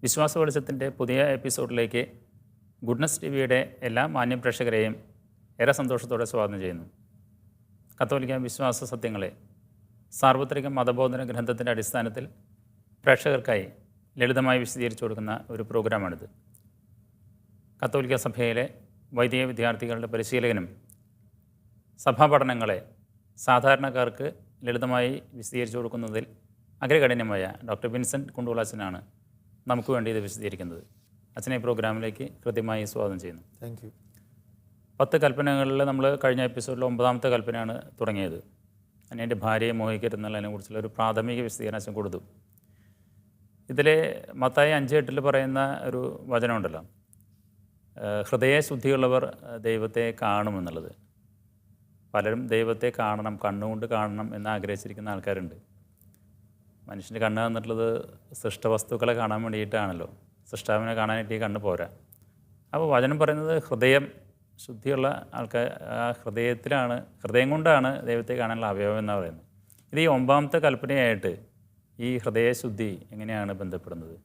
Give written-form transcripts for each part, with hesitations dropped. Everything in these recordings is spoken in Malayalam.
വിശ്വാസ വെളിച്ചത്തിൻ്റെ പുതിയ എപ്പിസോഡിലേക്ക് ഗുഡ്നസ് ടി വിയുടെ എല്ലാ മാന്യ പ്രേക്ഷകരെയും ഏറെ സന്തോഷത്തോടെ സ്വാഗതം ചെയ്യുന്നു. കത്തോലിക്ക വിശ്വാസ സത്യങ്ങളെ സാർവത്രിക മതബോധന ഗ്രന്ഥത്തിൻ്റെ അടിസ്ഥാനത്തിൽ പ്രേക്ഷകർക്കായി ലളിതമായി വിശദീകരിച്ചു കൊടുക്കുന്ന ഒരു പ്രോഗ്രാമാണിത്. കത്തോലിക്ക സഭയിലെ വൈദിക വിദ്യാർത്ഥികളുടെ പരിശീലകനും സഭാ പഠനങ്ങളെ സാധാരണക്കാർക്ക് ലളിതമായി വിശദീകരിച്ചു കൊടുക്കുന്നതിൽ അഗ്രഗണ്യമായ ഡോക്ടർ വിൻസെൻ്റ് കുണ്ടൂളച്ചനാണ് നമുക്ക് വേണ്ടി ഇത് വിശദീകരിക്കുന്നത്. അച്ഛനെ ഈ പ്രോഗ്രാമിലേക്ക് കൃത്യമായി സ്വാഗതം ചെയ്യുന്നു. Thank you. 10 കൽപ്പനകളിൽ നമ്മൾ കഴിഞ്ഞ എപ്പിസോഡിൽ 9ാമത്തെ കൽപ്പനയാണ് തുടങ്ങിയത്. എൻ്റെ ഭാര്യയെ മോഹിക്കരുതെന്നുള്ളതിനെക്കുറിച്ചുള്ള ഒരു പ്രാഥമിക വിശദീകരണം അച്ഛൻ കൊടുത്തു. ഇതിൽ മത്തായി 5:8 പറയുന്ന ഒരു വചനമുണ്ടല്ലോ, ഹൃദയശുദ്ധിയുള്ളവർ ദൈവത്തെ കാണുമെന്നുള്ളത്. പലരും ദൈവത്തെ കാണണം, കണ്ണുകൊണ്ട് കാണണം എന്ന് ആഗ്രഹിച്ചിരിക്കുന്ന ആൾക്കാരുണ്ട്. മനുഷ്യൻ്റെ കണ്ണ് എന്നുള്ളത് സൃഷ്ടവസ്തുക്കളെ കാണാൻ വേണ്ടിയിട്ടാണല്ലോ, സൃഷ്ടാവിനെ കാണാനായിട്ട് ഈ കണ്ണ് പോരാ. അപ്പോൾ വചനം പറയുന്നത് ഹൃദയം ശുദ്ധിയുള്ള ആൾക്കാർ, ആ ഹൃദയം കൊണ്ടാണ് ദൈവത്തെ കാണാനുള്ള അവയവം എന്നാണ് പറയുന്നത്. ഇത് ഈ 9ാമത്തെ കൽപ്പനയായിട്ട് ഈ ഹൃദയശുദ്ധി എങ്ങനെയാണ് ബന്ധപ്പെടുന്നത്?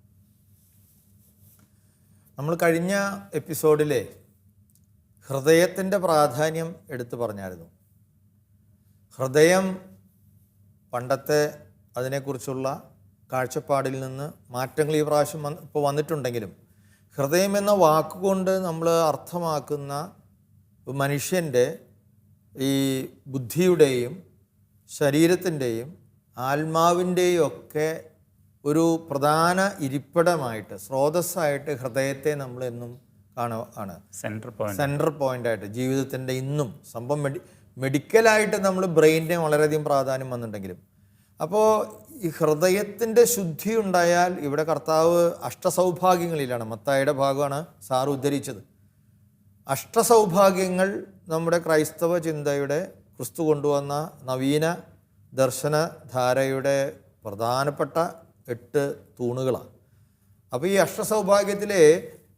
നമ്മൾ കഴിഞ്ഞ എപ്പിസോഡിലെ ഹൃദയത്തിൻ്റെ പ്രാധാന്യം എടുത്തു പറഞ്ഞായിരുന്നു. ഹൃദയം പണ്ടത്തെ അതിനെക്കുറിച്ചുള്ള കാഴ്ചപ്പാടിൽ നിന്ന് മാറ്റങ്ങൾ ഈ പ്രാവശ്യം ഇപ്പോൾ വന്നിട്ടുണ്ടെങ്കിലും ഹൃദയം എന്ന വാക്കുകൊണ്ട് നമ്മൾ അർത്ഥമാക്കുന്ന മനുഷ്യൻ്റെ ഈ ബുദ്ധിയുടെയും ശരീരത്തിൻ്റെയും ആത്മാവിൻ്റെയും ഒക്കെ ഒരു പ്രധാന ഇരിപ്പിടമായിട്ട്, സ്രോതസ്സായിട്ട് ഹൃദയത്തെ നമ്മൾ എന്നും ആണ് സെൻട്രൽ പോയിൻ്റായിട്ട് ജീവിതത്തിൻ്റെ ഇന്നും സംഭവം മെഡിക്കലായിട്ട് നമ്മൾ ബ്രെയിനിനെ വളരെയധികം പ്രാധാന്യം വന്നിട്ടുണ്ടെങ്കിലും. അപ്പോൾ ഈ ഹൃദയത്തിൻ്റെ ശുദ്ധി ഉണ്ടായാൽ, ഇവിടെ കർത്താവ് അഷ്ടസൗഭാഗ്യങ്ങളിലാണ്, മത്തായിയുടെ ഭാഗമാണ് സാർ ഉദ്ധരിച്ചത്. അഷ്ടസൗഭാഗ്യങ്ങൾ നമ്മുടെ ക്രൈസ്തവ ചിന്തയുടെ, ക്രിസ്തു കൊണ്ടുവന്ന നവീന ദർശനധാരയുടെ പ്രധാനപ്പെട്ട 8 തൂണുകളാണ്. അപ്പോൾ ഈ അഷ്ടസൗഭാഗ്യത്തിലെ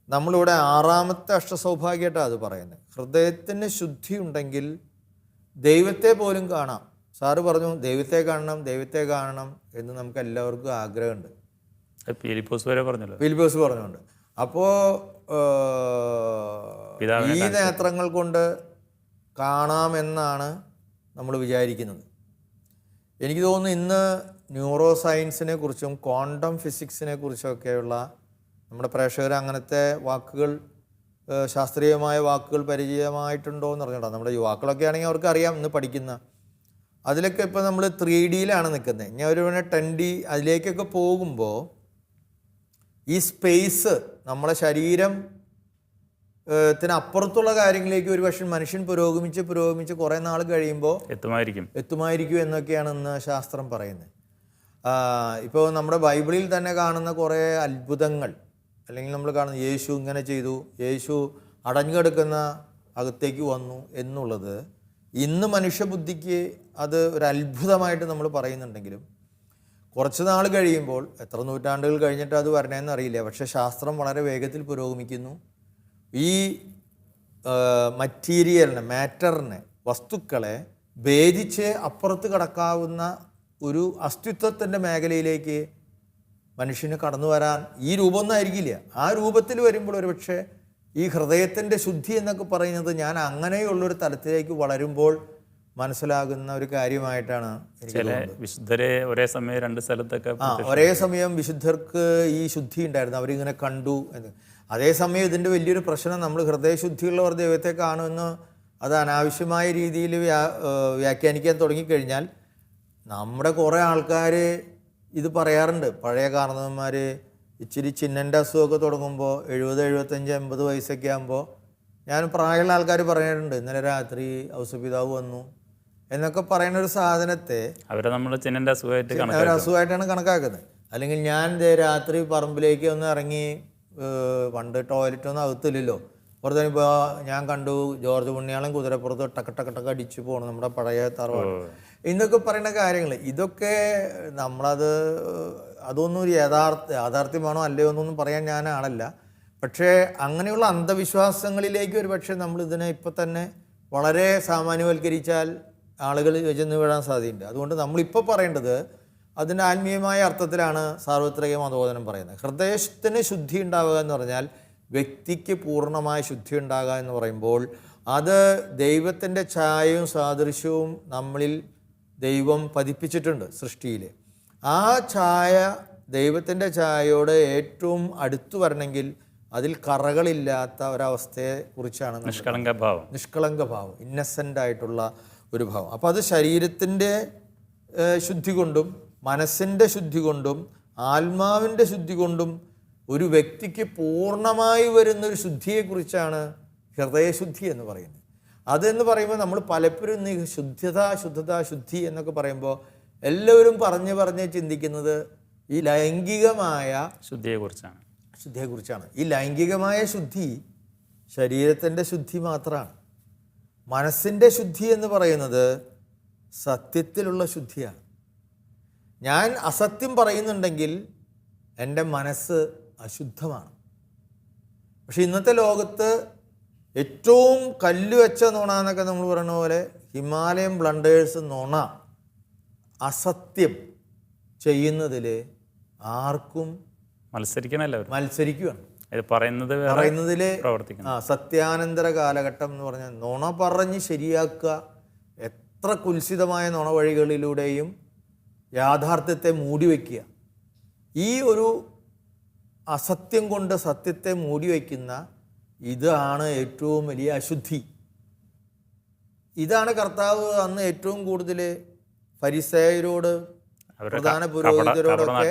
നമ്മളിവിടെ 6ാമത്തെ അഷ്ടസൗഭാഗ്യമായിട്ടാണ് അത് പറയുന്നത്. ഹൃദയത്തിന് ശുദ്ധി ഉണ്ടെങ്കിൽ ദൈവത്തെ പോലും കാണാം. സാറ് പറഞ്ഞു ദൈവത്തെ കാണണം എന്ന് നമുക്ക് എല്ലാവർക്കും ആഗ്രഹമുണ്ട്. ഫിലിപ്പോസ് പറഞ്ഞുകൊണ്ട്. അപ്പോൾ ഈ നേത്രങ്ങൾ കൊണ്ട് കാണാമെന്നാണ് നമ്മൾ വിചാരിക്കുന്നത്. എനിക്ക് തോന്നുന്നു ഇന്ന് ന്യൂറോ സയൻസിനെ കുറിച്ചും ക്വാണ്ടം ഫിസിക്സിനെ കുറിച്ചൊക്കെയുള്ള നമ്മുടെ പ്രേക്ഷകർ അങ്ങനത്തെ വാക്കുകൾ, ശാസ്ത്രീയമായ വാക്കുകൾ പരിചയമായിട്ടുണ്ടോ എന്ന് അറിഞ്ഞിട്ടാണ്. നമ്മുടെ യുവാക്കളൊക്കെ ആണെങ്കിൽ അവർക്ക് അറിയാം, ഇന്ന് പഠിക്കുന്ന അതിലൊക്കെ. ഇപ്പോൾ നമ്മൾ 3Dയിലാണ് നിൽക്കുന്നത്. ഇനി ഒരു 10D അതിലേക്കൊക്കെ പോകുമ്പോൾ ഈ സ്പേസ് നമ്മളെ ശരീരത്തിനപ്പുറത്തുള്ള കാര്യങ്ങളിലേക്ക് ഒരു പക്ഷേ മനുഷ്യൻ പുരോഗമിച്ച് കുറേ നാൾ കഴിയുമ്പോൾ എത്തുമായിരിക്കും എന്നൊക്കെയാണ് ഇന്ന് ശാസ്ത്രം പറയുന്നത്. ഇപ്പോൾ നമ്മുടെ ബൈബിളിൽ തന്നെ കാണുന്ന കുറേ അത്ഭുതങ്ങൾ, അല്ലെങ്കിൽ നമ്മൾ കാണുന്ന യേശു ഇങ്ങനെ ചെയ്തു, യേശു അടഞ്ഞുകിടക്കുന്ന അകത്തേക്ക് വന്നു എന്നുള്ളത് ഇന്ന് മനുഷ്യബുദ്ധിക്ക് അത് ഒരു അത്ഭുതമായിട്ട് നമ്മൾ പറയുന്നുണ്ടെങ്കിലും കുറച്ച് നാൾ കഴിയുമ്പോൾ, എത്ര നൂറ്റാണ്ടുകൾ കഴിഞ്ഞിട്ട് അത് വരണേന്ന് അറിയില്ല, പക്ഷേ ശാസ്ത്രം വളരെ വേഗത്തിൽ പുരോഗമിക്കുന്നു. ഈ മാറ്ററിനെ, വസ്തുക്കളെ ഭേദിച്ച് അപ്പുറത്ത് കടക്കാവുന്ന ഒരു അസ്തിത്വത്തിൻ്റെ മേഖലയിലേക്ക് മനുഷ്യന് കടന്നു വരാൻ ഈ രൂപമൊന്നും ആയിരിക്കില്ല. ആ രൂപത്തിൽ വരുമ്പോൾ ഒരു പക്ഷേ ഈ ഹൃദയത്തിൻ്റെ ശുദ്ധി എന്നൊക്കെ പറയുന്നത് ഞാൻ അങ്ങനെയുള്ളൊരു തലത്തിലേക്ക് വളരുമ്പോൾ മനസ്സിലാകുന്ന ഒരു കാര്യമായിട്ടാണ് വിശുദ്ധരെ ഒരേ സമയം 2 സ്ഥലത്തൊക്കെ ഒരേ സമയം വിശുദ്ധർക്ക് ഈ ശുദ്ധി ഉണ്ടായിരുന്നു, അവരിങ്ങനെ കണ്ടു എന്ന്. അതേസമയം ഇതിൻ്റെ വലിയൊരു പ്രശ്നം, നമ്മൾ ഹൃദയശുദ്ധിയുള്ളവർ ദൈവത്തെ കാണുമെന്ന് അത് അനാവശ്യമായ രീതിയിൽ വ്യാഖ്യാനിക്കാൻ തുടങ്ങിക്കഴിഞ്ഞാൽ നമ്മുടെ കുറേ ആൾക്കാർ ഇത് പറയാറുണ്ട്. പഴയ കാരണവന്മാർ ഇച്ചിരി ചിന്നൻ്റെ അസുഖമൊക്കെ തുടങ്ങുമ്പോൾ 70, 75, 80 വയസ്സൊക്കെ ആകുമ്പോൾ, ഞാൻ പ്രായമുള്ള ആൾക്കാർ പറയാറുണ്ട് ഇന്നലെ രാത്രി ഔസപിതാവ് വന്നു എന്നൊക്കെ പറയുന്ന ഒരു സാധനത്തെ അവരെ നമ്മൾ ചിന്നൻ്റെ അസുഖമായിട്ടാണ് കണക്കാക്കുന്നത്. അല്ലെങ്കിൽ ഞാൻ രാത്രി പറമ്പിലേക്ക് ഒന്ന് ഇറങ്ങി, പണ്ട് ടോയ്ലറ്റൊന്നും അകത്തില്ലല്ലോ, പുറത്ത് ഇപ്പോൾ ഞാൻ കണ്ടു ജോർജ് പുണ്യാളൻ കുതിരപ്പുറത്ത് ടക്ക് അടിച്ചു പോകണം, നമ്മുടെ പഴയ തറവാട് എന്നൊക്കെ പറയുന്ന കാര്യങ്ങൾ. ഇതൊക്കെ അതൊന്നും ഒരു യാഥാർത്ഥ്യമാണോ അല്ലയോ എന്നൊന്നും പറയാൻ ഞാൻ ആളല്ല. പക്ഷേ അങ്ങനെയുള്ള അന്ധവിശ്വാസങ്ങളിലേക്ക് ഒരു പക്ഷേ നമ്മൾ ഇതിനെ ഇപ്പം തന്നെ വളരെ സാമാന്യവൽക്കരിച്ചാൽ ആളുകൾ ചെന്ന് വീഴാൻ സാധ്യതയുണ്ട്. അതുകൊണ്ട് നമ്മളിപ്പോൾ പറയേണ്ടത് അതിൻ്റെ ആത്മീയമായ അർത്ഥത്തിലാണ് സാർവത്രിക മതബോധനം പറയുന്നത്. ഹൃദയത്തിന് ശുദ്ധി ഉണ്ടാവുക എന്ന് പറഞ്ഞാൽ വ്യക്തിക്ക് പൂർണ്ണമായ ശുദ്ധി ഉണ്ടാകുക എന്ന് പറയുമ്പോൾ അത് ദൈവത്തിൻ്റെ ഛായയും സാദൃശ്യവും നമ്മളിൽ ദൈവം പതിപ്പിച്ചിട്ടുണ്ട് സൃഷ്ടിയിൽ. ആ ഛായ, ദൈവത്തിൻ്റെ ഛായയോട് ഏറ്റവും അടുത്തു വരണമെങ്കിൽ അതിൽ കറകളില്ലാത്ത ഒരവസ്ഥയെ കുറിച്ചാണ് നിഷ്കളങ്ക ഭാവം, ഇന്നസെൻ്റ് ആയിട്ടുള്ള ഒരു ഭാവം. അപ്പോൾ അത് ശരീരത്തിൻ്റെ ശുദ്ധി കൊണ്ടും മനസ്സിൻ്റെ ശുദ്ധി കൊണ്ടും ആത്മാവിൻ്റെ ശുദ്ധി കൊണ്ടും ഒരു വ്യക്തിക്ക് പൂർണ്ണമായി വരുന്നൊരു ശുദ്ധിയെക്കുറിച്ചാണ് ഹൃദയശുദ്ധി എന്ന് പറയുന്നത്. അതെന്ന് പറയുമ്പോൾ നമ്മൾ പലപ്പോഴും ഈ ശുദ്ധി എന്നൊക്കെ പറയുമ്പോൾ എല്ലാവരും പറഞ്ഞ് ചിന്തിക്കുന്നത് ഈ ലൈംഗികമായ ശുദ്ധിയെക്കുറിച്ചാണ്. ഈ ലൈംഗികമായ ശുദ്ധി ശരീരത്തിൻ്റെ ശുദ്ധി മാത്രമാണ്. മനസ്സിൻ്റെ ശുദ്ധി എന്ന് പറയുന്നത് സത്യത്തിലുള്ള ശുദ്ധിയാണ്. ഞാൻ അസത്യം പറയുന്നുണ്ടെങ്കിൽ എൻ്റെ മനസ്സ് അശുദ്ധമാണ്. പക്ഷെ ഇന്നത്തെ ലോകത്ത് ഏറ്റവും കല്ല് വെച്ച നുണ എന്നൊക്കെ നമ്മൾ പറയുന്ന പോലെ ഹിമാലയൻ ബ്ലണ്ടേഴ്സ് നുണ, അസത്യം ചെയ്യുന്നതിൽ ആർക്കും മത്സരിക്കുകയാണ്. പറയുന്നതിൽ സത്യാനന്തര കാലഘട്ടം എന്ന് പറഞ്ഞാൽ നുണ പറഞ്ഞ് ശരിയാക്കുക, എത്ര കുൽസിതമായ നുണ വഴികളിലൂടെയും യാഥാർത്ഥ്യത്തെ മൂടി വയ്ക്കുക. ഈ ഒരു അസത്യം കൊണ്ട് സത്യത്തെ മൂടി വയ്ക്കുന്ന ഇതാണ് ഏറ്റവും വലിയ അശുദ്ധി. ഇതാണ് കർത്താവ് അന്ന് ഏറ്റവും കൂടുതൽ ഫരിസേയരോട്, പ്രധാന പുരോഹിതരോടൊക്കെ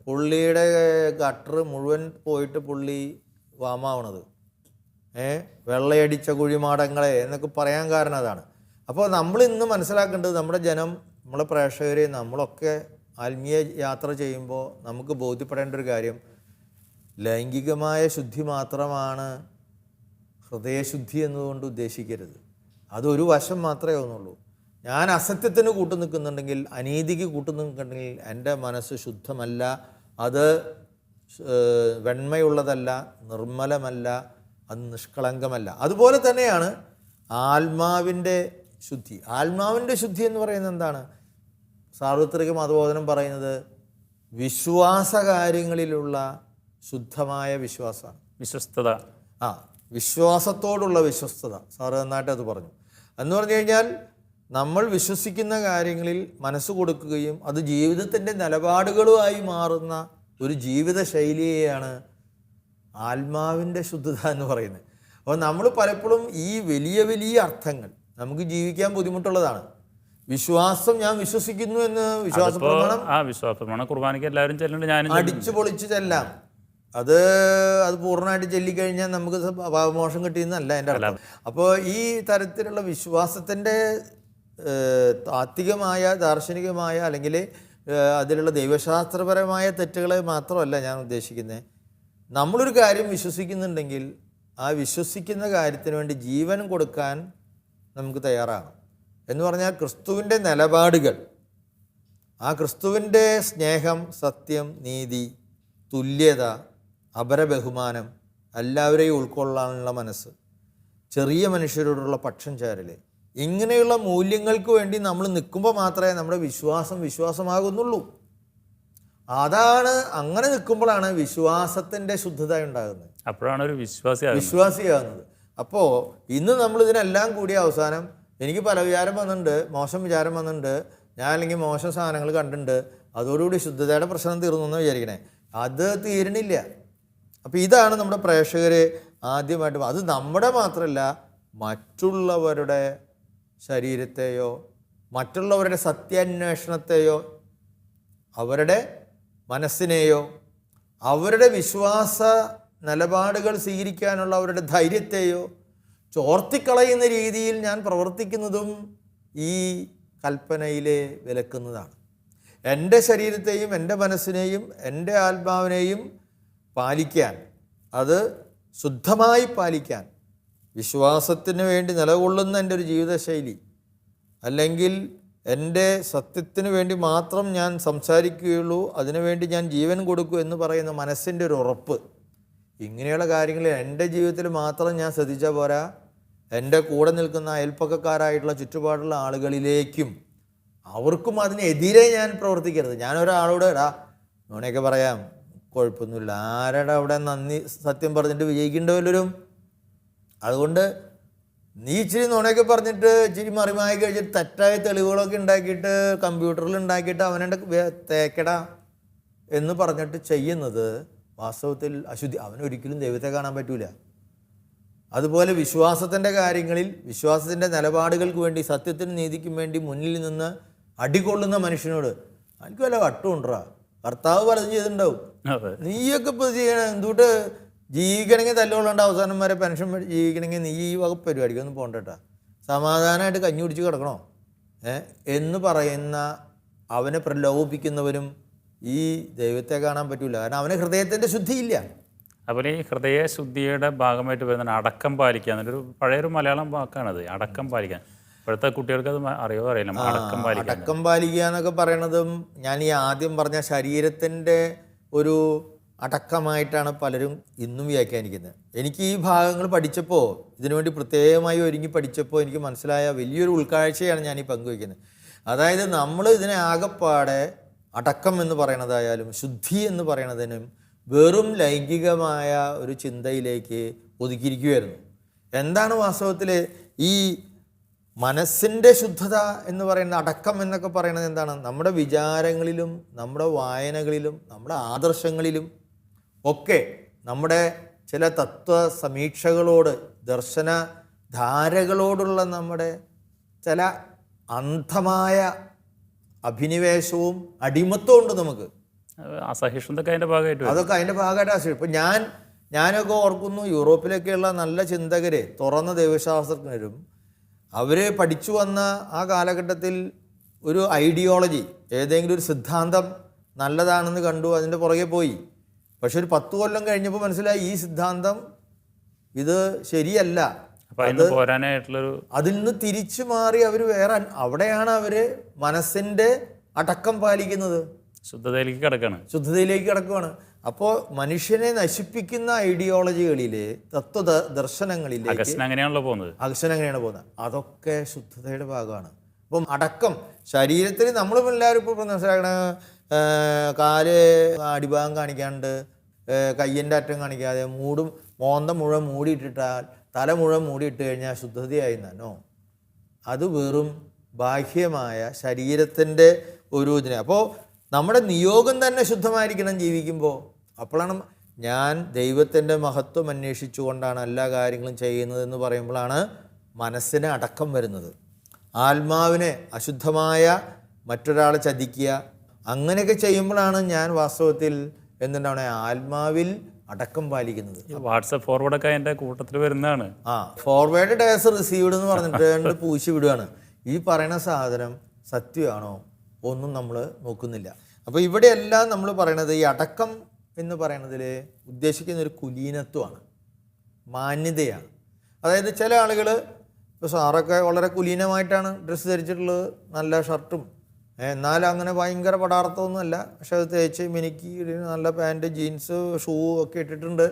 പുള്ളിയുടെ ഗട്ടർ മുഴുവൻ പോയിട്ട് പുള്ളി വാമാവണത്. വെള്ളയടിച്ച കുഴിമാടങ്ങളെ എന്നൊക്കെ പറയാൻ കാരണം അതാണ്. അപ്പോൾ നമ്മൾ ഇന്ന് മനസ്സിലാക്കേണ്ടത്, നമ്മുടെ ജനം, നമ്മളെ പ്രേക്ഷകരെ, നമ്മളൊക്കെ ആത്മീയ യാത്ര ചെയ്യുമ്പോൾ നമുക്ക് ബോധ്യപ്പെടേണ്ട ഒരു കാര്യം, ലൈംഗികമായ ശുദ്ധി മാത്രമാണ് ഹൃദയശുദ്ധി എന്നതുകൊണ്ട് ഉദ്ദേശിക്കരുത്. അതൊരു വശം മാത്രമേ ഒന്നുള്ളൂ. ഞാൻ അസത്യത്തിന് കൂട്ടു നിൽക്കുന്നുണ്ടെങ്കിൽ, അനീതിക്ക് കൂട്ടു നിൽക്കുന്നുണ്ടെങ്കിൽ എൻ്റെ മനസ്സ് ശുദ്ധമല്ല, അത് വെണ്മയുള്ളതല്ല, നിർമ്മലമല്ല, അത് നിഷ്കളങ്കമല്ല. അതുപോലെ തന്നെയാണ് ആത്മാവിൻ്റെ ശുദ്ധി. ആത്മാവിൻ്റെ ശുദ്ധി എന്ന് പറയുന്നത് എന്താണ്? സാർവത്രിക മതബോധനം പറയുന്നത് വിശ്വാസകാര്യങ്ങളിലുള്ള ശുദ്ധമായ വിശ്വാസമാണ്. വിശ്വാസത്തോടുള്ള വിശ്വസ്തത. സാറ് നന്നായിട്ട് അത് പറഞ്ഞു. എന്ന് പറഞ്ഞു കഴിഞ്ഞാൽ നമ്മൾ വിശ്വസിക്കുന്ന കാര്യങ്ങളിൽ മനസ്സ് കൊടുക്കുകയും അത് ജീവിതത്തിൻ്റെ നിലപാടുകളുമായി മാറുന്ന ഒരു ജീവിത ശൈലിയെയാണ് ആത്മാവിൻ്റെ ശുദ്ധത എന്ന് പറയുന്നത്. അപ്പോൾ നമ്മൾ പലപ്പോഴും ഈ വലിയ വലിയ അർത്ഥങ്ങൾ നമുക്ക് ജീവിക്കാൻ ബുദ്ധിമുട്ടുള്ളതാണ്. വിശ്വാസം, ഞാൻ വിശ്വസിക്കുന്നു എന്ന് വിശ്വാസപ്രമാണം കുർബാനയ്ക്ക് എല്ലാവരും ചെല്ലുന്നുണ്ട്, അടിച്ചു പൊളിച്ച് ചെല്ലാം. അത് പൂർണ്ണമായിട്ട് ചൊല്ലിക്കഴിഞ്ഞാൽ നമുക്ക് പാപമോക്ഷം കിട്ടിയെന്നല്ല എൻ്റെ അർത്ഥം. അപ്പോൾ ഈ തരത്തിലുള്ള വിശ്വാസത്തിൻ്റെ താത്വികമായ, ദാർശനികമായ, അല്ലെങ്കിൽ അതിലുള്ള ദൈവശാസ്ത്രപരമായ തെറ്റുകളെ മാത്രമല്ല ഞാൻ ഉദ്ദേശിക്കുന്നത്. നമ്മളൊരു കാര്യം വിശ്വസിക്കുന്നുണ്ടെങ്കിൽ ആ വിശ്വസിക്കുന്ന കാര്യത്തിന് വേണ്ടി ജീവൻ കൊടുക്കാൻ നമുക്ക് തയ്യാറാണ്. എന്ന് പറഞ്ഞാൽ ക്രിസ്തുവിൻ്റെ നിലപാടുകൾ, ആ ക്രിസ്തുവിൻ്റെ സ്നേഹം, സത്യം, നീതി, തുല്യത, അപരബഹുമാനം, എല്ലാവരെയും ഉൾക്കൊള്ളാനുള്ള മനസ്സ്, ചെറിയ മനുഷ്യരോടുള്ള പക്ഷം ചേരൽ, ഇങ്ങനെയുള്ള മൂല്യങ്ങൾക്ക് വേണ്ടി നമ്മൾ നിൽക്കുമ്പോൾ മാത്രമേ നമ്മുടെ വിശ്വാസമാകുന്നുള്ളൂ. അതാണ്, അങ്ങനെ നിൽക്കുമ്പോഴാണ് വിശ്വാസത്തിൻ്റെ ശുദ്ധത ഉണ്ടാകുന്നത്, അപ്പോഴാണ് ഒരു വിശ്വാസിയാകുന്നത്. അപ്പോൾ ഇന്ന് നമ്മൾ ഇതിനെല്ലാം കൂടി അവസാനം എനിക്ക് പല വിചാരം വന്നിട്ടുണ്ട്, മോശം വിചാരം വന്നിട്ടുണ്ട്, ഞാൻ അല്ലെങ്കിൽ മോശം സാധനങ്ങൾ കണ്ടിട്ടുണ്ട്, അതോടുകൂടി ശുദ്ധതയുടെ പ്രശ്നം തീർന്നു എന്ന് വിചാരിക്കണേ. അത് തീരണില്ല. അപ്പോൾ ഇതാണ് നമ്മുടെ പ്രേക്ഷകരെ ആദ്യമായിട്ട്, അത് നമ്മുടെ മാത്രമല്ല മറ്റുള്ളവരുടെ ശരീരത്തെയോ മറ്റുള്ളവരുടെ സത്യാന്വേഷണത്തെയോ അവരുടെ മനസ്സിനെയോ അവരുടെ വിശ്വാസ നിലപാടുകൾ സ്വീകരിക്കാനുള്ള അവരുടെ ധൈര്യത്തെയോ ചോർത്തിക്കളയുന്ന രീതിയിൽ ഞാൻ പ്രവർത്തിക്കുന്നതും ഈ കൽപ്പനയിലെ വിലക്കുന്നതാണ്. എൻ്റെ ശരീരത്തെയും എൻ്റെ മനസ്സിനെയും എൻ്റെ ആത്മാവിനെയും പാലിക്കാൻ, അത് ശുദ്ധമായി പാലിക്കാൻ, വിശ്വാസത്തിന് വേണ്ടി നിലകൊള്ളുന്ന എൻ്റെ ഒരു ജീവിതശൈലി, അല്ലെങ്കിൽ എൻ്റെ സത്യത്തിന് വേണ്ടി മാത്രം ഞാൻ സംസാരിക്കുകയുള്ളൂ, അതിനുവേണ്ടി ഞാൻ ജീവൻ കൊടുക്കൂ എന്ന് പറയുന്ന മനസ്സിൻ്റെ ഒരു ഉറപ്പ്, ഇങ്ങനെയുള്ള കാര്യങ്ങൾ എൻ്റെ ജീവിതത്തിൽ മാത്രം ഞാൻ ശ്രദ്ധിച്ചാൽ പോരാ, എൻ്റെ കൂടെ നിൽക്കുന്ന അയൽപ്പക്കക്കാരായിട്ടുള്ള ചുറ്റുപാടുള്ള ആളുകളിലേക്കും അവർക്കും അതിനെതിരെ ഞാൻ പ്രവർത്തിക്കരുത്. ഞാൻ ഒരാളോട് നുണയൊക്കെ പറയാം, കുഴപ്പമൊന്നുമില്ല, ആരുടെ അവിടെ നന്ദി സത്യം പറഞ്ഞിട്ട് വിജയിക്കേണ്ടവരും. അതുകൊണ്ട് നീ ഇച്ചിരി നുണയൊക്കെ പറഞ്ഞിട്ട് ഇച്ചിരി മറിമായി കഴിച്ചിട്ട് തെറ്റായ തെളിവുകളൊക്കെ ഉണ്ടാക്കിയിട്ട് കമ്പ്യൂട്ടറിൽ ഉണ്ടാക്കിയിട്ട് അവനെ തേക്കടാ എന്ന് പറഞ്ഞിട്ട് ചെയ്യുന്നത് വാസ്തവത്തിൽ അശുദ്ധി. അവനൊരിക്കലും ദൈവത്തെ കാണാൻ പറ്റൂല. അതുപോലെ വിശ്വാസത്തിൻ്റെ കാര്യങ്ങളിൽ, വിശ്വാസത്തിൻ്റെ നിലപാടുകൾക്ക് വേണ്ടി, സത്യത്തിനും നീതിക്കും വേണ്ടി മുന്നിൽ നിന്ന് അടികൊള്ളുന്ന മനുഷ്യനോട് എനിക്ക് വല്ല വട്ടമുണ്ടാ, കർത്താവ് പലതും ചെയ്തിട്ടുണ്ടാവും, നീയൊക്കെ ഇപ്പോൾ ചെയ്യണം, എന്തുകൊണ്ട് ജീവിക്കണമെങ്കിൽ തല്ലുകൊള്ളേണ്ട, അവസാനം വരെ പെൻഷൻ ജീവിക്കണമെങ്കിൽ നീ ഈ വക പരിപാടിക്കൊന്നും പോകണ്ടട്ടാ, സമാധാനമായിട്ട് കഞ്ഞി കുടിച്ച് കിടക്കണോ എന്ന് പറയുന്ന അവനെ പ്രലോഭിപ്പിക്കുന്നവരും ഈ ദൈവത്തെ കാണാൻ പറ്റൂല. കാരണം അവന് ഹൃദയത്തിൻ്റെ ശുദ്ധിയില്ല. അതുപോലെ ഈ ഹൃദയശുദ്ധിയുടെ ഭാഗമായിട്ട് വരുന്ന അടക്കം പാലിക്കുക എന്നൊരു പഴയൊരു മലയാളം വാക്കാണത്, അടക്കം പാലിക്കാൻ. ഇപ്പോഴത്തെ കുട്ടികൾക്ക് അത് അറിയോ അറിയില്ല. അടക്കം പാലിക്കുക എന്നൊക്കെ പറയണതും ഞാൻ ഈ ആദ്യം പറഞ്ഞ ശരീരത്തിൻ്റെ ഒരു അടക്കമായിട്ടാണ് പലരും ഇന്നും വ്യാഖ്യാനിക്കുന്നത്. എനിക്ക് ഈ ഭാഗങ്ങൾ പഠിച്ചപ്പോൾ, ഇതിനുവേണ്ടി പ്രത്യേകമായി ഒരുങ്ങി പഠിച്ചപ്പോൾ എനിക്ക് മനസ്സിലായ വലിയൊരു ഉൾക്കാഴ്ചയാണ് ഞാൻ ഈ പങ്കുവയ്ക്കുന്നത്. അതായത് നമ്മൾ ഇതിനെ ആകെപ്പാടെ അടക്കം എന്ന് പറയണതായാലും ശുദ്ധി എന്ന് പറയണതിനും വെറും ലൈംഗികമായ ഒരു ചിന്തയിലേക്ക് ഒതുക്കിയിരിക്കുകയായിരുന്നു. എന്താണ് വാസ്തവത്തിൽ ഈ മനസ്സിൻ്റെ ശുദ്ധത എന്ന് പറയുന്ന അടക്കം എന്നൊക്കെ പറയുന്നത് എന്താണ്? നമ്മുടെ വിചാരങ്ങളിലും നമ്മുടെ വായനകളിലും നമ്മുടെ ആദർശങ്ങളിലും ഒക്കെ നമ്മുടെ ചില തത്വ സമീക്ഷകളോട്, ദർശന ധാരകളോടുള്ള നമ്മുടെ ചില അന്ധമായ അഭിനിവേശവും അടിമത്തവും ഉണ്ട് നമുക്ക്. അസഹിഷ്ണുതൊക്കെ അതിൻ്റെ ഭാഗമായിട്ട്, അതൊക്കെ അതിൻ്റെ ഭാഗമായിട്ട്. ഇപ്പം ഞാനൊക്കെ ഓർക്കുന്നു, യൂറോപ്പിലൊക്കെയുള്ള നല്ല ചിന്തകരെ, തുറന്ന ദൈവശാസ്ത്രജ്ഞരും അവർ പഠിച്ചു വന്ന ആ കാലഘട്ടത്തിൽ ഒരു ഐഡിയോളജി, ഏതെങ്കിലും ഒരു സിദ്ധാന്തം നല്ലതാണെന്ന് കണ്ടു, അതിൻ്റെ പുറകെ പോയി. പക്ഷെ ഒരു 10 കൊല്ലം കഴിഞ്ഞപ്പോൾ മനസ്സിലായി ഈ സിദ്ധാന്തം ഇത് ശരിയല്ല. അതിൽ നിന്ന് തിരിച്ചു മാറി അവർ വേറെ, അവിടെയാണ് അവർ മനസ്സിൻ്റെ അടക്കം പാലിക്കുന്നത്, ശുദ്ധതയിലേക്ക് കിടക്കുകയാണ്. അപ്പോൾ മനുഷ്യനെ നശിപ്പിക്കുന്ന ഐഡിയോളജികളിലെ ദർശനങ്ങളിലേക്ക് അങ്ങനെയാണ് പോകുന്നത്. അതൊക്കെ ശുദ്ധതയുടെ ഭാഗമാണ്. അപ്പം അടക്കം ശരീരത്തിൽ നമ്മളെല്ലാവരും ഇപ്പോൾ മനസ്സിലാക്കണ, കാല് അടിഭാഗം കാണിക്കാണ്ട്, കയ്യൻ്റെ അറ്റം കാണിക്കാതെ മോന്ത മുഴുവൻ മൂടിയിട്ടിട്ടാൽ, തല മുഴുവൻ മൂടിയിട്ട് കഴിഞ്ഞാൽ ശുദ്ധതയായി എന്നോ? അത് വെറും ബാഹ്യമായ ശരീരത്തിൻ്റെ ഒരു ഇതിനെ. അപ്പോൾ നമ്മുടെ നിയോഗം തന്നെ ശുദ്ധമായിരിക്കണം ജീവിക്കുമ്പോൾ. അപ്പോഴാണ് ഞാൻ ദൈവത്തിൻ്റെ മഹത്വം അന്വേഷിച്ചുകൊണ്ടാണ് എല്ലാ കാര്യങ്ങളും ചെയ്യുന്നതെന്ന് പറയുമ്പോഴാണ് മനസ്സിന് അടക്കം വരുന്നത്. ആത്മാവിനെ അശുദ്ധമായ മറ്റൊരാളെ ചതിക്കുക, അങ്ങനെയൊക്കെ ചെയ്യുമ്പോഴാണ് ഞാൻ വാസ്തവത്തിൽ എന്തുണ്ടാവണേ ആത്മാവിൽ അടക്കം പാലിക്കുന്നത്. വാട്സപ്പ് ഫോർവേഡൊക്കെ അതിൻ്റെ കൂട്ടത്തിൽ വരുന്നതാണ്. ഫോർവേഡ് ഡേസ് റിസീവ്ഡ് എന്ന് പറഞ്ഞിട്ട് പൂശി വിടുകയാണ്. ഈ പറയുന്ന സാധനം സത്യമാണോ ഒന്നും നമ്മൾ നോക്കുന്നില്ല. അപ്പോൾ ഇവിടെയെല്ലാം നമ്മൾ പറയണത് ഈ അടക്കം എന്ന് പറയണതിൽ ഉദ്ദേശിക്കുന്ന ഒരു കുലീനത്വമാണ്, മാന്യതയാണ്. അതായത് ചില ആളുകൾ, ഇപ്പോൾ സാറൊക്കെ വളരെ കുലീനമായിട്ടാണ് ഡ്രസ്സ് ധരിച്ചിട്ടുള്ളത്, നല്ല ഷർട്ടും, എന്നാലും അങ്ങനെ ഭയങ്കര പടാർത്ഥമൊന്നുമല്ല, പക്ഷെ അത് തേച്ച് മിനുക്കി നല്ല പാൻറ്റ്, ജീൻസ്, ഷൂ ഒക്കെ ഇട്ടിട്ടുണ്ട്,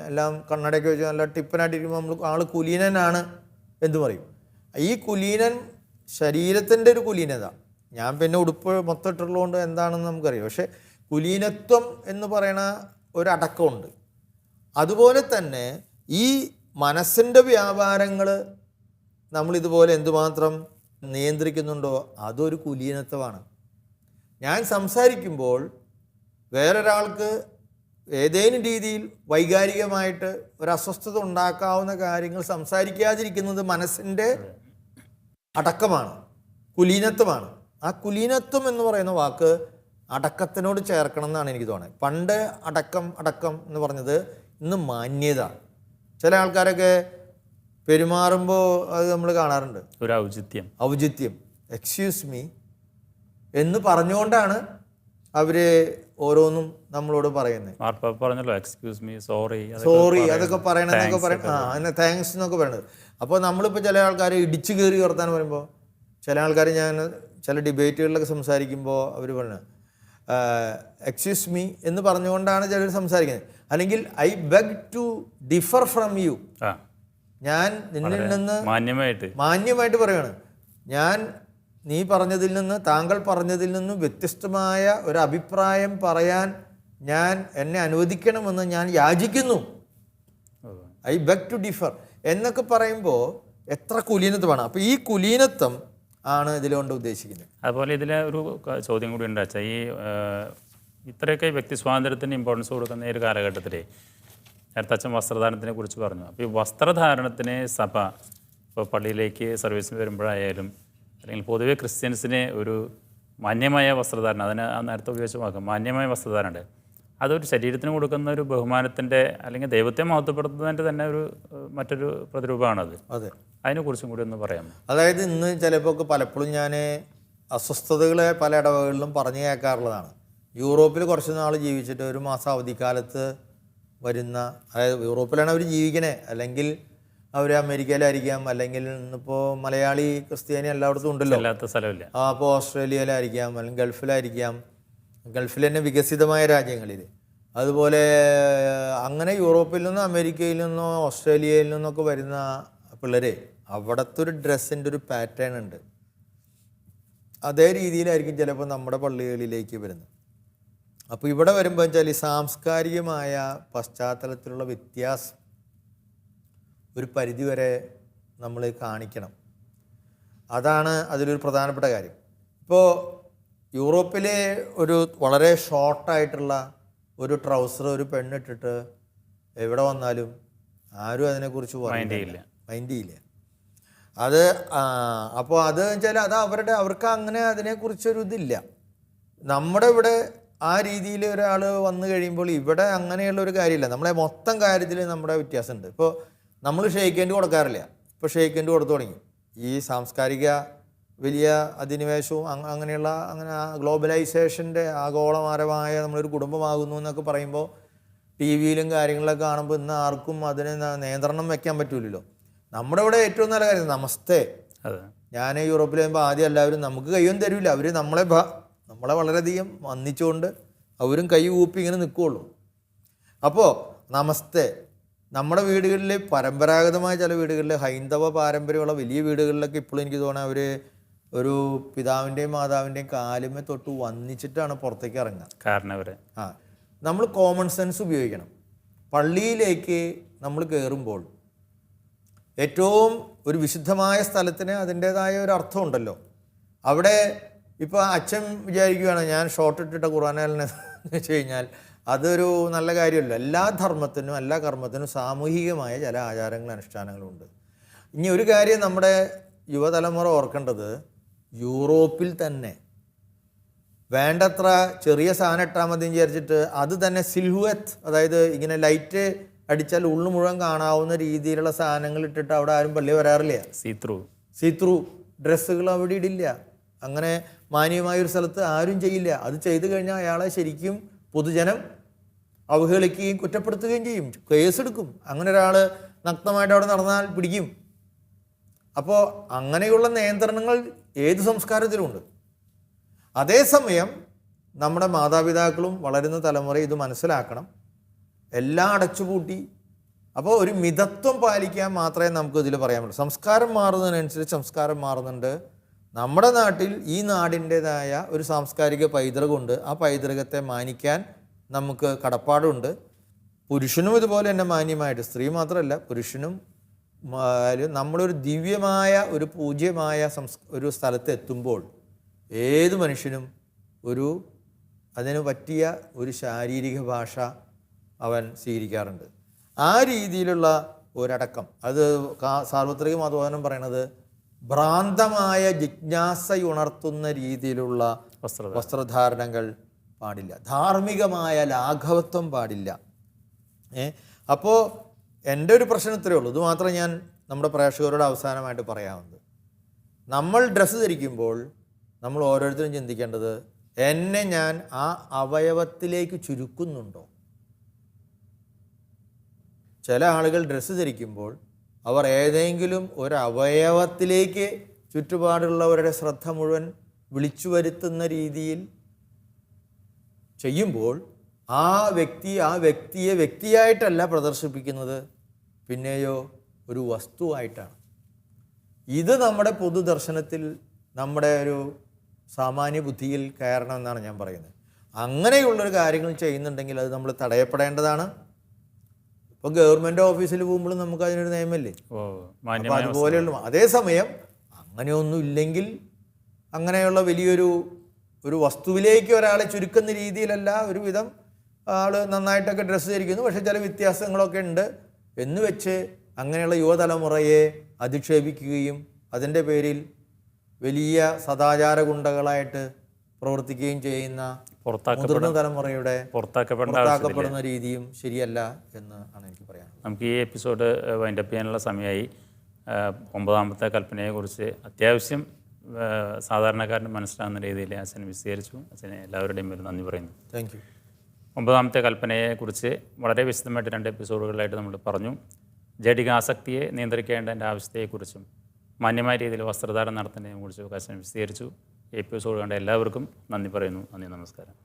എല്ലാം കണ്ണടയൊക്കെ വെച്ച് നല്ല ടിപ്പനായിട്ടിരിക്കുമ്പോൾ നമ്മൾ ആൾ കുലീനനാണ് എന്ന് പറയും. ഈ കുലീനൻ ശരീരത്തിൻ്റെ ഒരു കുലീനത. ഞാൻ പിന്നെ ഉടുപ്പ് മൊത്തം ഇട്ടുള്ളതുകൊണ്ട് എന്താണെന്ന് നമുക്കറിയാം. പക്ഷെ കുലീനത്വം എന്ന് പറയുന്ന ഒരടക്കമുണ്ട്. അതുപോലെ തന്നെ ഈ മനസ്സിൻ്റെ വ്യാപാരങ്ങൾ നമ്മളിതുപോലെ എന്തുമാത്രം നിയന്ത്രിക്കുന്നുണ്ടോ അതൊരു കുലീനത്വമാണ്. ഞാൻ സംസാരിക്കുമ്പോൾ വേറൊരാൾക്ക് ഏതെങ്കിലും രീതിയിൽ വൈകാരികമായിട്ട് ഒരു അസ്വസ്ഥത ഉണ്ടാക്കാവുന്ന കാര്യങ്ങൾ സംസാരിക്കാതിരിക്കുന്നത് മനസ്സിൻ്റെ അടക്കമാണ്, കുലീനത്വമാണ്. ആ കുലീനത്വം എന്ന് പറയുന്ന വാക്ക് അടക്കത്തിനോട് ചേർക്കണം എന്നാണ് എനിക്ക് തോന്നുന്നത്. പണ്ട് അടക്കം എന്ന് പറഞ്ഞത്, ഇന്ന് മാന്യത. ചില ആൾക്കാരൊക്കെ പെരുമാറുമ്പോൾ അത് നമ്മൾ കാണാറുണ്ട്, ഒരു ഔചിത്യം എക്സ്ക്യൂസ് മീ എന്ന് പറഞ്ഞുകൊണ്ടാണ് അവർ ഓരോന്നും നമ്മളോട് പറയുന്നത്. എക്സ്ക്യൂസ് മീ, സോറി അതൊക്കെ പറയണമെന്നൊക്കെ പറയണം, താങ്ക്സ് എന്നൊക്കെ പറയണത്. അപ്പോൾ നമ്മളിപ്പോൾ ചില ആൾക്കാരെ ഇടിച്ചു കയറി വർത്താൻ പറയുമ്പോൾ, ചില ആൾക്കാർ ഞാൻ ചില ഡിബേറ്റുകളിലൊക്കെ സംസാരിക്കുമ്പോൾ അവർ പറഞ്ഞു എക്സ്ക്യൂസ് മീ എന്ന് പറഞ്ഞുകൊണ്ടാണ് ചിലർ സംസാരിക്കുന്നത്. അല്ലെങ്കിൽ I beg to differ from you, ഞാൻ നിന്നിൽ നിന്ന് മാന്യമായിട്ട് പറയുകയാണ്, ഞാൻ താങ്കൾ പറഞ്ഞതിൽ നിന്നും വ്യത്യസ്തമായ ഒരു അഭിപ്രായം പറയാൻ എന്നെ അനുവദിക്കണമെന്ന് ഞാൻ യാചിക്കുന്നു. ഐ ബെഗ് ടു ഡിഫർ എന്നൊക്കെ പറയുമ്പോൾ എത്ര കുലീനത്വമാണ്. അപ്പോൾ ഈ കുലീനത്വം ആണ് ഇതിലുകൊണ്ട് ഉദ്ദേശിക്കുന്നത്. അതുപോലെ ഇതിലെ ഒരു ചോദ്യം കൂടി ഉണ്ട് വെച്ചാൽ ഈ ഇത്രയൊക്കെ വ്യക്തി സ്വാതന്ത്ര്യത്തിന് ഇമ്പോർട്ടൻസ് കൊടുക്കുന്ന ഈ ഒരു കാലഘട്ടത്തിൽ നേരത്തെ അച്ഛൻ വസ്ത്രധാരണത്തിനെ കുറിച്ച് പറഞ്ഞു. അപ്പോൾ ഈ വസ്ത്രധാരണത്തിന് സഭ ഇപ്പോൾ പള്ളിയിലേക്ക് സർവീസിന് വരുമ്പോഴായാലും അല്ലെങ്കിൽ പൊതുവെ ക്രിസ്ത്യൻസിന് ഒരു മാന്യമായ വസ്ത്രധാരണം, അതിന് നേരത്തെ ഉപയോഗിച്ച് വാക്കാം, മാന്യമായ വസ്ത്രധാരണം ഉണ്ട്. അതൊരു ശരീരത്തിന് കൊടുക്കുന്ന ഒരു ബഹുമാനത്തിൻ്റെ അല്ലെങ്കിൽ ദൈവത്തെ മഹത്വപ്പെടുത്തുന്നതിൻ്റെ തന്നെ മറ്റൊരു പ്രതിരൂപമാണത്. അതെ, അതിനെക്കുറിച്ചും കൂടി ഒന്ന് പറയാം. അതായത് ഇന്ന് ചിലപ്പോൾ പലപ്പോഴും ഞാൻ അസ്വസ്ഥതകളെ പല ഇടവകളിലും പറഞ്ഞു കേൾക്കാറുള്ളതാണ്. യൂറോപ്പിൽ കുറച്ച് നാൾ ജീവിച്ചിട്ട് ഒരു മാസം അവധിക്കാലത്ത് വരുന്ന, അതായത് യൂറോപ്പിലാണ് അവർ ജീവിക്കണേ, അല്ലെങ്കിൽ അവർ അമേരിക്കയിലായിരിക്കാം, അല്ലെങ്കിൽ ഇന്നിപ്പോൾ മലയാളി ക്രിസ്ത്യാനി എല്ലായിടത്തും ഉണ്ടല്ലോ, അല്ലാത്ത സ്ഥലമില്ല. അപ്പോൾ ഓസ്ട്രേലിയയിലായിരിക്കാം, അല്ലെങ്കിൽ ഗൾഫിലായിരിക്കാം, ഗൾഫിൽ തന്നെ വികസിതമായ രാജ്യങ്ങളിൽ. അതുപോലെ അങ്ങനെ യൂറോപ്പിൽ നിന്നോ അമേരിക്കയിൽ നിന്നോ ഓസ്ട്രേലിയയിൽ നിന്നൊക്കെ വരുന്ന പിള്ളേരെ അവിടുത്തെ ഒരു ഡ്രസ്സിൻ്റെ ഒരു പാറ്റേൺ ഉണ്ട്. അതേ രീതിയിലായിരിക്കും ചിലപ്പോൾ നമ്മുടെ പള്ളികളിലേക്ക് വരുന്നത്. അപ്പോൾ ഇവിടെ വരുമ്പോൾ വെച്ചാൽ ഈ സാംസ്കാരികമായ പശ്ചാത്തലത്തിലുള്ള വ്യത്യാസം ഒരു പരിധിവരെ നമ്മൾ കാണിക്കണം. അതാണ് അതിലൊരു പ്രധാനപ്പെട്ട കാര്യം. ഇപ്പോൾ യൂറോപ്പിലെ ഒരു വളരെ ഷോർട്ടായിട്ടുള്ള ഒരു ട്രൗസർ ഒരു പെണ്ണിട്ടിട്ട് എവിടെ വന്നാലും ആരും അതിനെക്കുറിച്ച് മൈൻഡ് ചെയ്യില്ല. അത് അപ്പോൾ അത് വെച്ചാൽ അത് അവർക്ക് അങ്ങനെ അതിനെക്കുറിച്ചൊരു ഇതില്ല. നമ്മുടെ ഇവിടെ ആ രീതിയിൽ ഒരാൾ വന്നു കഴിയുമ്പോൾ ഇവിടെ അങ്ങനെയുള്ളൊരു കാര്യമില്ല. നമ്മളെ മൊത്തം കാര്യത്തിൽ നമ്മുടെ വ്യത്യാസമുണ്ട്. ഇപ്പോൾ നമ്മൾ ഷെയ്ക്ക് ഹാൻഡ് കൊടുക്കാറില്ല, ഇപ്പോൾ ഷെയ്ക്ക് ഹാൻഡ് കൊടുത്തു തുടങ്ങി. ഈ സാംസ്കാരിക വലിയ അധിനിവേശവും അങ്ങനെ ഗ്ലോബലൈസേഷൻ്റെ ആഗോളപരമായ നമ്മളൊരു കുടുംബമാകുന്നു എന്നൊക്കെ പറയുമ്പോൾ ടി വിയിലും കാര്യങ്ങളിലൊക്കെ കാണുമ്പോൾ ഇന്ന് ആർക്കും അതിന് നിയന്ത്രണം വയ്ക്കാൻ പറ്റൂലല്ലോ. നമ്മുടെ ഇവിടെ ഏറ്റവും നല്ല കാര്യം നമസ്തേ. ഞാൻ യൂറോപ്പിൽ വരുമ്പോൾ ആദ്യം എല്ലാവരും നമുക്ക് കൈയൊന്നും തരില്ല, അവർ നമ്മളെ വളരെയധികം വന്ദിച്ചുകൊണ്ട് അവരും കൈ കൂപ്പി ഇങ്ങനെ നിൽക്കുകയുള്ളൂ. അപ്പോൾ നമസ്തേ. നമ്മുടെ വീടുകളിൽ പരമ്പരാഗതമായ ചില വീടുകളിൽ ഹൈന്ദവ പാരമ്പര്യമുള്ള വലിയ വീടുകളിലൊക്കെ ഇപ്പോഴും എനിക്ക് തോന്നുന്നത് അവർ ഒരു പിതാവിൻ്റെയും മാതാവിൻ്റെയും കാലുമേ തൊട്ട് വന്നിച്ചിട്ടാണ് പുറത്തേക്ക് ഇറങ്ങുക. കാരണം നമ്മൾ കോമൺ സെൻസ് ഉപയോഗിക്കണം. പള്ളിയിലേക്ക് നമ്മൾ കയറുമ്പോൾ ഏറ്റവും ഒരു വിശുദ്ധമായ സ്ഥലത്തിന് അതിൻ്റേതായ ഒരു അർത്ഥമുണ്ടല്ലോ. അവിടെ ഇപ്പോൾ അച്ഛൻ വിചാരിക്കുകയാണ് ഞാൻ ഷോർട്ട് ഇട്ടിട്ട ഖുർആനെന്ന് വെച്ച് കഴിഞ്ഞാൽ അതൊരു നല്ല കാര്യമല്ല. എല്ലാ ധർമ്മത്തിനും എല്ലാ കർമ്മത്തിനും സാമൂഹികമായ ചില ആചാരങ്ങളും അനുഷ്ഠാനങ്ങളും ഉണ്ട്. ഇനി ഒരു കാര്യം നമ്മുടെ യുവതലമുറ ഓർക്കേണ്ടത്, യൂറോപ്പിൽ തന്നെ വേണ്ടത്ര ചെറിയ സാധനം ഇട്ടാൽ മതി വിചാരിച്ചിട്ട് അത് തന്നെ സിൽഹുവത്ത്, അതായത് ഇങ്ങനെ ലൈറ്റ് അടിച്ചാൽ ഉള്ളു മുഴുവൻ കാണാവുന്ന രീതിയിലുള്ള സാധനങ്ങൾ ഇട്ടിട്ട് അവിടെ ആരും പള്ളി വരാറില്ല. സീത്രൂ ഡ്രസ്സുകൾ അവിടെ ഇടില്ല. അങ്ങനെ മാന്യമായൊരു സ്ഥലത്ത് ആരും ചെയ്യില്ല. അത് ചെയ്തു കഴിഞ്ഞാൽ അയാളെ ശരിക്കും പൊതുജനം അവഹേളിക്കുകയും കുറ്റപ്പെടുത്തുകയും ചെയ്യും, കേസെടുക്കും. അങ്ങനെ ഒരാൾ നഗ്നമായിട്ട് അവിടെ നടന്നാൽ പിടിക്കും. അപ്പോൾ അങ്ങനെയുള്ള നിയന്ത്രണങ്ങൾ ഏത് സംസ്കാരത്തിലുമുണ്ട്. അതേസമയം നമ്മുടെ മാതാപിതാക്കളും വളരുന്ന തലമുറ ഇത് മനസ്സിലാക്കണം. എല്ലാം അടച്ചുപൂട്ടി. അപ്പോൾ ഒരു മിതത്വം പാലിക്കാൻ മാത്രമേ നമുക്ക് ഇതിൽ പറയാൻ പറ്റൂ. സംസ്കാരം മാറുന്നതിനനുസരിച്ച് സംസ്കാരം മാറുന്നുണ്ട്. നമ്മുടെ നാട്ടിൽ ഈ നാടിൻ്റേതായ ഒരു സാംസ്കാരിക പൈതൃകമുണ്ട്. ആ പൈതൃകത്തെ മാനിക്കാൻ നമുക്ക് കടപ്പാടുണ്ട്. പുരുഷനും ഇതുപോലെ തന്നെ മാന്യമായിട്ട്, സ്ത്രീ മാത്രമല്ല പുരുഷനും നമ്മളൊരു ദിവ്യമായ ഒരു പൂജ്യമായ ഒരു സ്ഥലത്ത് എത്തുമ്പോൾ ഏത് മനുഷ്യനും അതിന് പറ്റിയ ഒരു ശാരീരിക ഭാഷ അവൻ സ്വീകരിക്കാറുണ്ട്. ആ രീതിയിലുള്ള ഒരടക്കം, അത് സാർവത്രിക മതബോധനം പറയണത് ഭ്രാന്തമായ ജിജ്ഞാസയുണർത്തുന്ന രീതിയിലുള്ള വസ്ത്രധാരണങ്ങൾ പാടില്ല, ധാർമ്മികമായ ലാഘവത്വം പാടില്ല. അപ്പോൾ എൻ്റെ ഒരു പ്രശ്നം ഇത്രയേ ഉള്ളൂ. ഇത് മാത്രമേ ഞാൻ നമ്മുടെ പ്രേക്ഷകരോട് അവസാനമായിട്ട് പറയാവുന്നത്. നമ്മൾ ഡ്രസ്സ് ധരിക്കുമ്പോൾ നമ്മൾ ഓരോരുത്തരും ചിന്തിക്കേണ്ടത്, എന്നെ ഞാൻ ആ അവയവത്തിലേക്ക് ചുരുക്കുന്നുണ്ടോ? ചില ആളുകൾ ഡ്രസ്സ് ധരിക്കുമ്പോൾ അവർ ഏതെങ്കിലും ഒരു അവയവത്തിലേക്ക് ചുറ്റുപാടുള്ളവരുടെ ശ്രദ്ധ മുഴുവൻ വിളിച്ചു വരുത്തുന്ന രീതിയിൽ ചെയ്യുമ്പോൾ ആ വ്യക്തിയെ വ്യക്തിയായിട്ടല്ല പ്രദർശിപ്പിക്കുന്നത്, പിന്നെയോ ഒരു വസ്തുവായിട്ടാണ്. ഇത് നമ്മുടെ പൊതുദർശനത്തിൽ നമ്മുടെ ഒരു സാമാന്യ ബുദ്ധിയിൽ കയറണം എന്നാണ് ഞാൻ പറയുന്നത്. അങ്ങനെയുള്ളൊരു കാര്യങ്ങൾ ചെയ്യുന്നുണ്ടെങ്കിൽ അത് നമ്മൾ തടയപ്പെടേണ്ടതാണ്. ഇപ്പോൾ ഗവൺമെൻറ് ഓഫീസിൽ പോകുമ്പോഴും നമുക്ക് അതിനൊരു നിയമമല്ലേ. അപ്പോൾ അതുപോലെയുള്ള അതേസമയം അങ്ങനെയൊന്നും ഇല്ലെങ്കിൽ അങ്ങനെയുള്ള ഒരു വസ്തുവിലേക്ക് ഒരാളെ ചുരുക്കുന്ന രീതിയിലല്ല, ഒരുവിധം ആൾ നന്നായിട്ടൊക്കെ ഡ്രസ്സ് ധരിക്കുന്നു, പക്ഷേ ചില വ്യത്യാസങ്ങളൊക്കെ ഉണ്ട് എന്ന് വെച്ച് അങ്ങനെയുള്ള യുവതലമുറയെ അധിക്ഷേപിക്കുകയും അതിൻ്റെ പേരിൽ വലിയ സദാചാര ഗുണ്ടകളായിട്ട് പ്രവർത്തിക്കുകയും ചെയ്യുന്ന മുതിർന്ന തലമുറയുടെ പുറത്താക്കപ്പെടുന്ന രീതിയും ശരിയല്ല എന്ന് ആണ് എനിക്ക് പറയാനുള്ളത്. നമുക്ക് ഈ എപ്പിസോഡ് വൈൻഡപ്പ് ചെയ്യാനുള്ള സമയമായി. 9ാമത്തെ കൽപ്പനയെക്കുറിച്ച് അത്യാവശ്യം സാധാരണക്കാരന് മനസ്സിലാകുന്ന രീതിയിൽ അച്ഛൻ വിശദീകരിച്ചു. അച്ഛനെ എല്ലാവരുടെയും പേര് നന്ദി പറയുന്നു. Thank you. 9ാമത്തെ കൽപ്പനയെക്കുറിച്ച് വളരെ വിശദമായിട്ട് 2 എപ്പിസോഡുകളായിട്ട് നമ്മൾ പറഞ്ഞു. ജഡികാസക്തിയെ നിയന്ത്രിക്കേണ്ടതിൻ്റെ ആവശ്യത്തെക്കുറിച്ചും മാന്യമായ രീതിയിൽ വസ്ത്രധാരണം നടത്തുന്നതിനെ കുറിച്ചും അച്ഛൻ വിശദീകരിച്ചു. ഈ എപ്പിസോഡ് കണ്ട എല്ലാവർക്കും നന്ദി പറയുന്നു. നന്ദി, നമസ്കാരം.